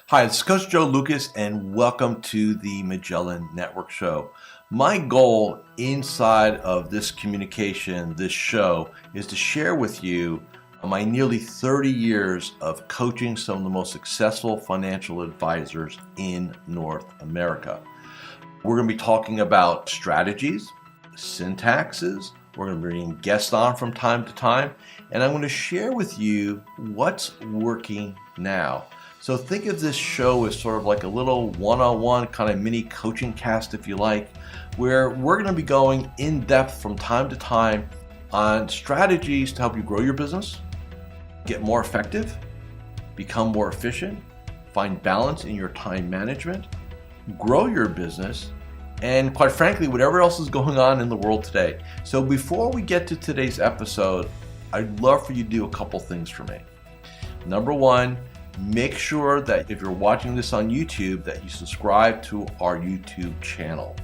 Hi, it's Coach Joe Lucas, and welcome to the Magellan Network Show. My goal inside of this communication, this show, is to share with you my nearly 30 years of coaching some of the most successful financial advisors in North America. We're going to be talking about strategies, syntaxes. We're going to be bringing guests on from time to time, and I'm going to share with you what's working now. So think of this show as sort of like a little one-on-one kind of mini coaching cast, if you like, where we're going to be going in depth from time to time on strategies to help you grow your business, get more effective, become more efficient, find balance in your time management, grow your business, and quite frankly, whatever else is going on in the world today. So before we get to today's episode, I'd love for you to do a couple things for me. Number one, make sure that if you're watching this on YouTube, that you subscribe to our YouTube channel.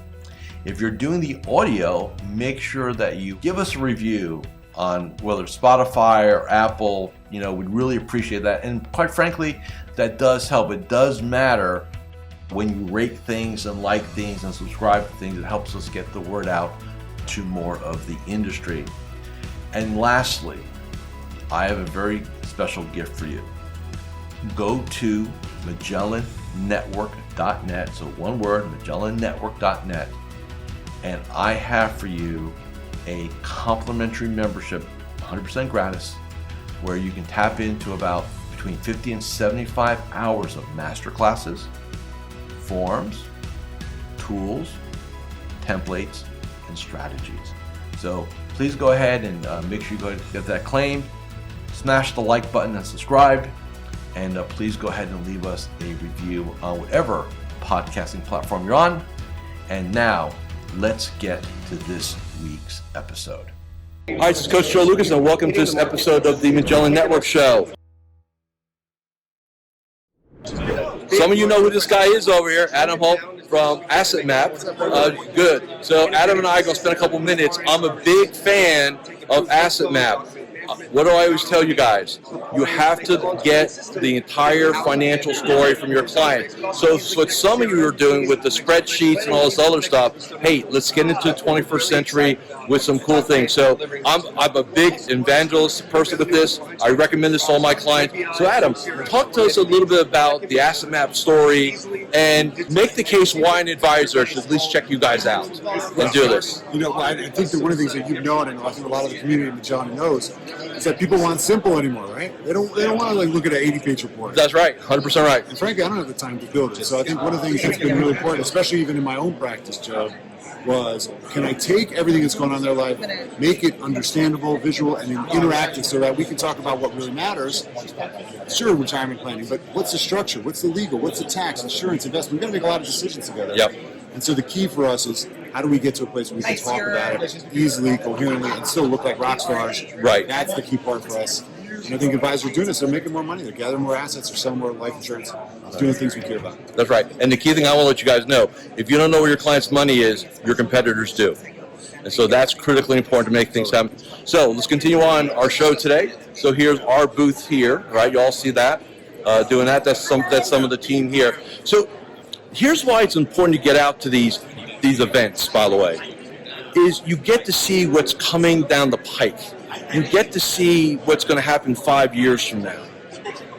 If you're doing the audio, make sure that you give us a review on whether Spotify or Apple. We'd really appreciate that. And quite frankly, that does help. It does matter when you rate things and like things and subscribe to things. It helps us get the word out to more of the industry. And lastly, I have a very special gift for you. Go to MagellanNetwork.net, so one word, MagellanNetwork.net, and I have for you a complimentary membership, 100% gratis, where you can tap into about between 50 and 75 hours of masterclasses, forms, tools, templates, and strategies. So please go ahead and make sure you go get that claimed, smash the like button and subscribe. And please go ahead and leave us a review on whatever podcasting platform you're on. And now, let's get to this week's episode. Hi, this is Coach Joe Lucas, and welcome to this episode of the Magellan Network Show. Some of you know who this guy is over here, Adam Holt from Asset Map. Good. So Adam and I are going to spend a couple minutes. I'm a big fan of Asset Map. What do I always tell you guys? You have to get the entire financial story from your client. So what some of you are doing with the spreadsheets and all this other stuff, hey, let's get into the 21st century with some cool things. So I'm a big evangelist person with this. I recommend this to all my clients. So Adam, talk to us a little bit about the Asset Map story and make the case why an advisor should at least check you guys out and do this. I think that one of the things that you've known, and I think a lot of the community in Magellan knows, is that people want simple anymore, right? They don't want to look at an 80-page report. That's right, 100% right. And frankly, I don't have the time to build it. So I think one of the things that's been really important, especially even in my own practice, Joe, was can I take everything that's going on in their life, make it understandable, visual, and interactive so that we can talk about what really matters. Sure, retirement planning, but what's the structure? What's the legal? What's the tax, insurance, investment? We've got to make a lot of decisions together. Yep. And so the key for us is how do we get to a place where we can talk about it easily, coherently, and still look like rock stars. Right. That's the key part for us. And I think advisors are doing this. They're making more money. They're gathering more assets. They're selling more life insurance. They're doing things we care about. That's right. And the key thing I want to let you guys know, if you don't know where your client's money is, your competitors do. And so that's critically important to make things happen. So let's continue on our show today. So here's our booth here, right? You all see that? Doing that. That's some of the team here. So here's why it's important to get out to these events, by the way, is you get to see what's coming down the pike. You get to see what's going to happen 5 years from now.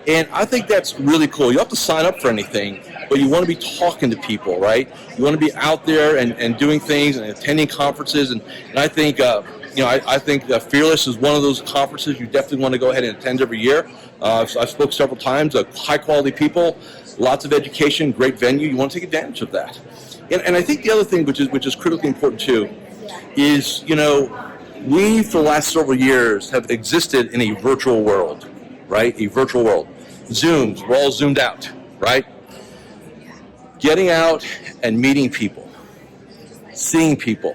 And I think that's really cool. You don't have to sign up for anything, but you want to be talking to people, right? You want to be out there and doing things and attending conferences. And I think, I think Fearless is one of those conferences you definitely want to go ahead and attend every year. I've spoke several times, high quality people, lots of education, great venue. You want to take advantage of that. And I think the other thing, which is critically important too, is, we for the last several years have existed in a virtual world, right? A virtual world. Zooms, we're all zoomed out, right? Getting out and meeting people, seeing people,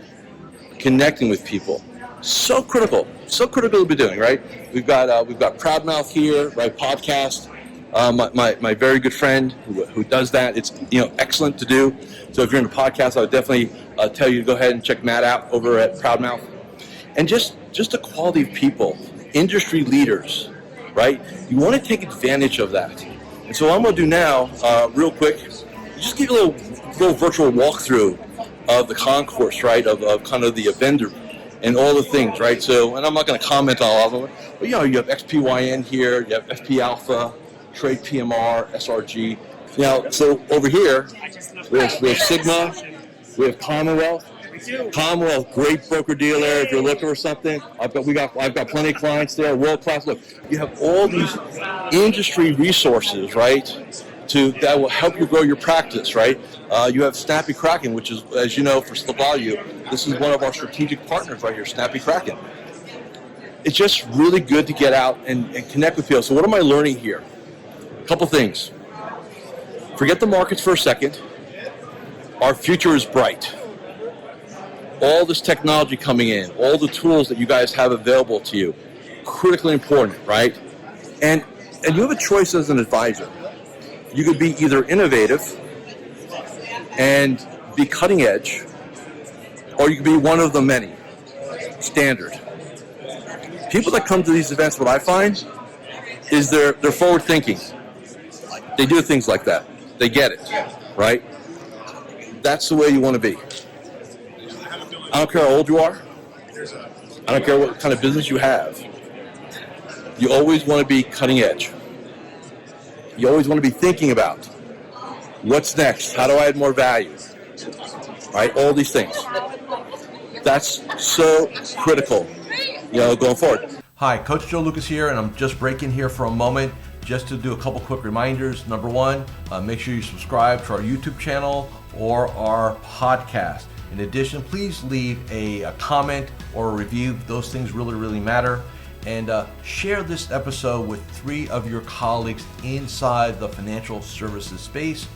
connecting with people, so critical to be doing, right? We've got Proudmouth here, right? Podcast. My very good friend who does that. It's excellent to do. So if you're in a podcast, I would definitely tell you to go ahead and check Matt out over at Proudmouth. And just the quality of people, industry leaders, right? You want to take advantage of that. And so what I'm going to do now, real quick, just give you a little virtual walkthrough of the concourse, right, of kind of the vendor and all the things, right? So, and I'm not going to comment on all of them, but you have XPYN here, you have FP Alpha, Trade PMR, SRG. Now, so over here, we have Sigma, we have Commonwealth. Commonwealth, great broker dealer. If you're looking for something, I've got plenty of clients there. World class. Look, you have all these industry resources, right? That will help you grow your practice, right? You have Snappy Kraken, which is, as you know, for value, this is one of our strategic partners right here, Snappy Kraken. It's just really good to get out and connect with people. So what am I learning here? A couple things. Forget the markets for a second. Our future is bright. All this technology coming in, all the tools that you guys have available to you, critically important, right? And you have a choice as an advisor. You could be either innovative and be cutting edge, or you could be one of the many, standard. People that come to these events, what I find is they're forward thinking. They do things like that. They get it, right? That's the way you want to be. I don't care how old you are. I don't care what kind of business you have. You always want to be cutting edge. You always want to be thinking about what's next? How do I add more value? Right? All these things. That's so critical, going forward. Hi, Coach Joe Lucas here, and I'm just breaking here for a moment just to do a couple quick reminders. Number one, make sure you subscribe to our YouTube channel or our podcast. In addition, please leave a comment or a review. Those things really matter. And share this episode with 3 of your colleagues inside the financial services space.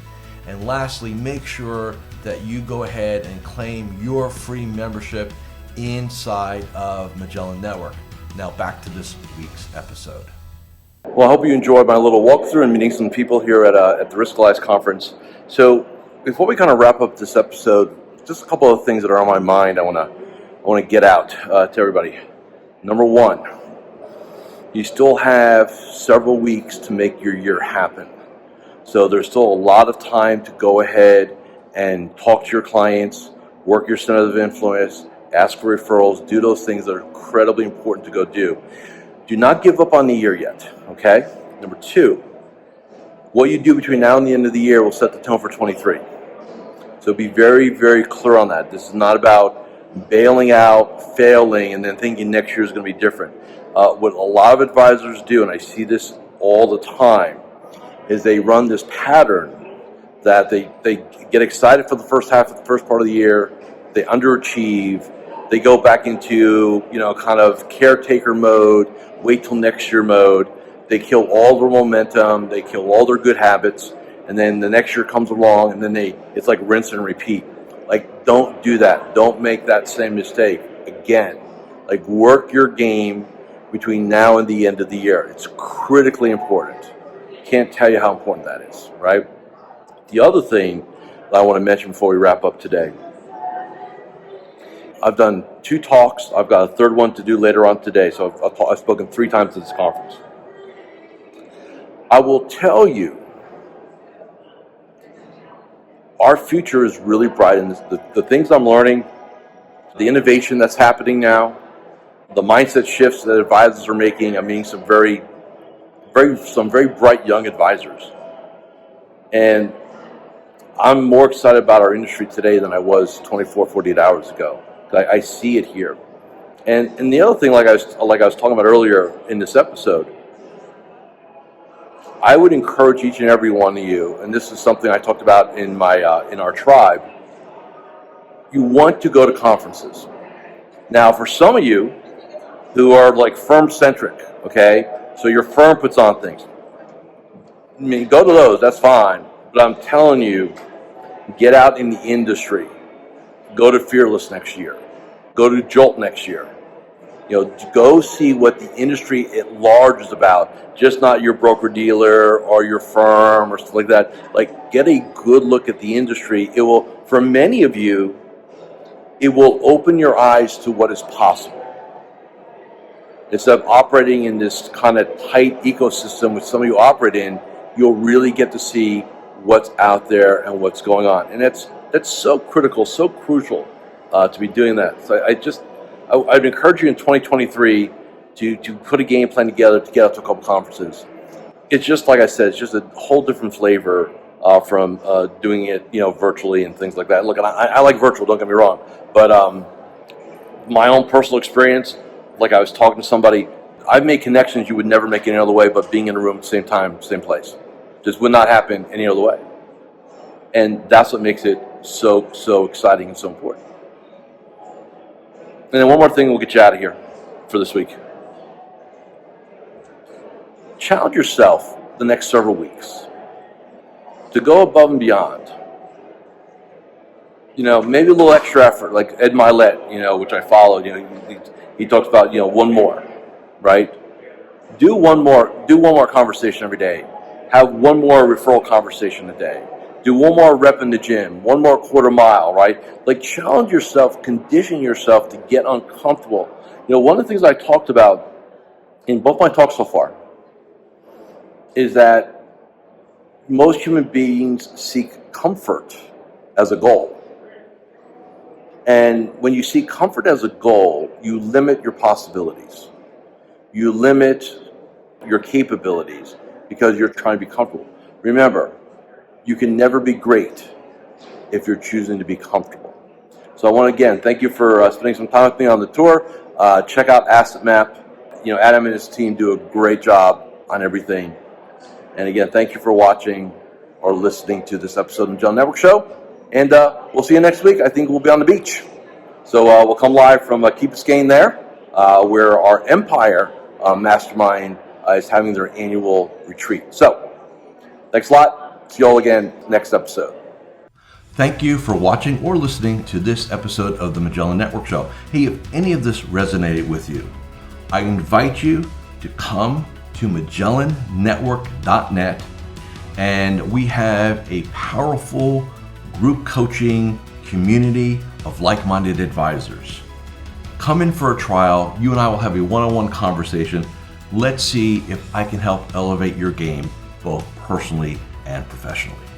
And lastly, make sure that you go ahead and claim your free membership inside of Magellan Network. Now back to this week's episode. Well, I hope you enjoyed my little walkthrough and meeting some people here at the Risk Alliance conference. So before we kind of wrap up this episode, just a couple of things that are on my mind I want to get out to everybody. Number one, you still have several weeks to make your year happen. So there's still a lot of time to go ahead and talk to your clients, work your center of influence, ask for referrals, do those things that are incredibly important to go do. Do not give up on the year yet, okay? Number two, what you do between now and the end of the year will set the tone for 23. So be very clear on that. This is not about bailing out, failing, and then thinking next year is going to be different. What a lot of advisors do, and I see this all the time, is they run this pattern that they get excited for the first half of the first part of the year, they underachieve, they go back into kind of caretaker mode, wait till next year mode, they kill all their momentum, they kill all their good habits, and then the next year comes along and then it's like rinse and repeat. Like, don't do that. Don't make that same mistake again. Like, work your game between now and the end of the year. It's critically important. Can't tell you how important that is, right? The other thing that I want to mention before we wrap up today, I've done 2 talks. I've got a third one to do later on today. So I've spoken 3 times at this conference. I will tell you, our future is really bright, and the things I'm learning, the innovation that's happening now, the mindset shifts that advisors are making. I'm meeting some very bright young advisors, and I'm more excited about our industry today than I was 24, 48 hours ago. I see it here, and the other thing, like I was talking about earlier in this episode, I would encourage each and every one of you, and this is something I talked about in our tribe. You want to go to conferences. Now, for some of you who are like firm-centric, okay, so your firm puts on things. I mean, go to those, that's fine. But I'm telling you, get out in the industry. Go to Fearless next year. Go to Jolt next year. Go see what the industry at large is about, just not your broker-dealer or your firm or stuff like that. Like, get a good look at the industry. It will, for many of you, it will open your eyes to what is possible. Instead of operating in this kind of tight ecosystem which some of you operate in, you'll really get to see what's out there and what's going on. And that's so critical, so crucial to be doing that. So I'd encourage you in 2023 to put a game plan together to get out to a couple conferences. It's just, like I said, it's just a whole different flavor from doing it, virtually and things like that. Look, and I like virtual, don't get me wrong, but my own personal experience, like I was talking to somebody, I've made connections you would never make any other way but being in a room at the same time, same place. Just would not happen any other way. And that's what makes it so exciting and so important. And then one more thing, we'll get you out of here for this week. Challenge yourself the next several weeks to go above and beyond. Maybe a little extra effort, like Ed Milet, which I followed. He talks about one more, right? Do one more conversation every day. Have one more referral conversation a day. Do one more rep in the gym, one more quarter mile, right? Like, challenge yourself, condition yourself to get uncomfortable. One of the things I talked about in both my talks so far is that most human beings seek comfort as a goal. And when you seek comfort as a goal, you limit your possibilities. You limit your capabilities because you're trying to be comfortable. Remember, you can never be great if you're choosing to be comfortable. So I want to, again, thank you for spending some time with me on the tour. Check out Asset Map. Adam and his team do a great job on everything. And again, thank you for watching or listening to this episode of the Magellan Network Show. And we'll see you next week. I think we'll be on the beach. So we'll come live from Key Biscayne there, where our Empire Mastermind is having their annual retreat. So thanks a lot. See you all again next episode. Thank you for watching or listening to this episode of the Magellan Network Show. Hey, if any of this resonated with you, I invite you to come to MagellanNetwork.net, and we have a powerful group coaching community of like-minded advisors. Come in for a trial. You and I will have a one-on-one conversation. Let's see if I can help elevate your game, both personally and professionally.